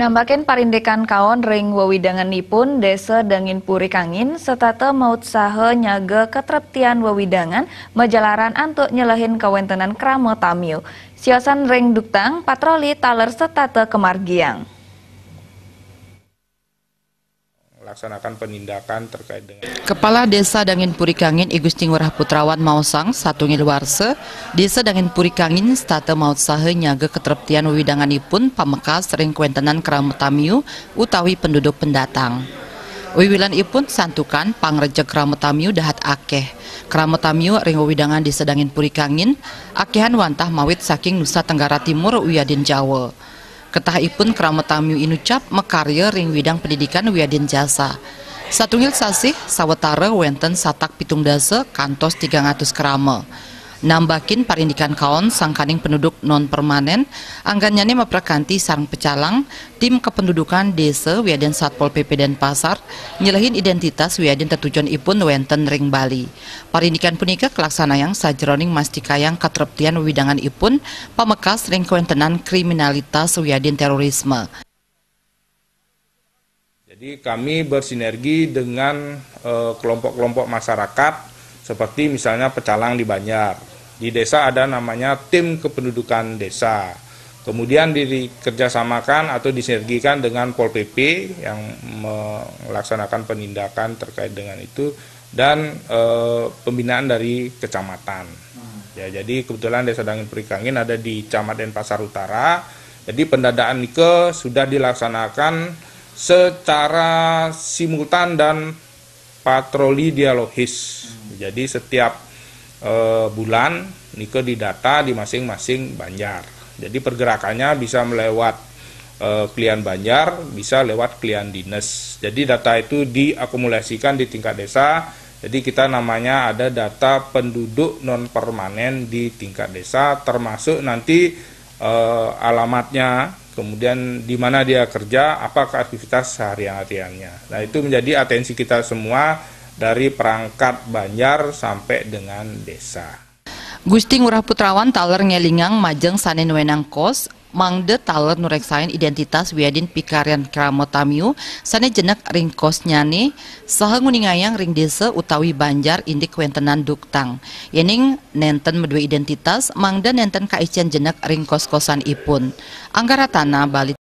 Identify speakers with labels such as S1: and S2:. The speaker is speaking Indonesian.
S1: Nambakeun parindekan kaon ring wewidanganipun Desa Dangin Puri Kangin serta maut saha nyage ketreptian wewidangan majalaran antuk nyelehin kawentenan krama tamiu. Siosan ring duktang patroli taler serta kemargiang.
S2: Laksanakan penindakan terkait dengan
S3: Kepala Desa Dangin Puri Kangin I Gusti Ngurah Putrawan Mausang satungil warse Desa Dangin Puri Kangin stata maut saha nyaga ketreptian wiwidanganipun pamekas ring kuentenan keramu tamiu utawi penduduk pendatang. Wiwilan ipun santukan pangrejek keramu tamiu dahat akeh. Keramu tamiu ring wiwidangan Desa Dangin Puri Kangin akehan wantah mawit saking Nusa Tenggara Timur Uyadin Jawa. Ketahipun keramu tamiu inucap mekarya ring widang pendidikan Uyadin Jasa. Satungil sasih sawetara wenten satak pitung dasa kantos 300 kerama. Nambakin parindikan kaon sangkaning penduduk non permanen anggannyane maprakanti sareng pecalang tim kependudukan desa Wiaden Satpol PP Denpasar nyelehin identitas Wiaden tetujuan ipun wenten ring Bali. Parindikan punika kelaksanayang sajroning mastikayang katreptian widangan ipun pamekas ring kuentenan kriminalitas Wiaden terorisme.
S2: Jadi kami bersinergi dengan kelompok-kelompok masyarakat seperti misalnya pecalang di Banjar. Di desa ada namanya tim kependudukan desa. Kemudian dikerjasamakan atau disinergikan dengan Pol PP yang melaksanakan penindakan terkait dengan itu dan pembinaan dari kecamatan. Ya, jadi kebetulan Desa Dangin Puri Kangin ada di Camat Denpasar Utara. Jadi pendadaan nike sudah dilaksanakan secara simultan dan patroli dialogis. Jadi setiap bulan nike didata di masing-masing banjar. Jadi pergerakannya bisa melewat klien banjar, bisa lewat klien dinas. Jadi data itu diakumulasikan di tingkat desa. Jadi kita namanya ada data penduduk non permanen di tingkat desa, termasuk nanti alamatnya, kemudian di mana dia kerja, apakah aktivitas sehari-hariannya. Nah, itu menjadi atensi kita semua dari perangkat banjar sampai dengan desa.
S3: Gusti Ngurah Putrawan taler ngelingang majeng sanen wenang kos mangde taler nureksain identitas Wiadin pikarian kramo tamiu sane jenek ring kos nyane saha nguningayang ring desa utawi banjar indik wentenan duktang. Yening nenten medue identitas mangde nenten kaician jenek ring kos-kosan ipun. Anggaratana bali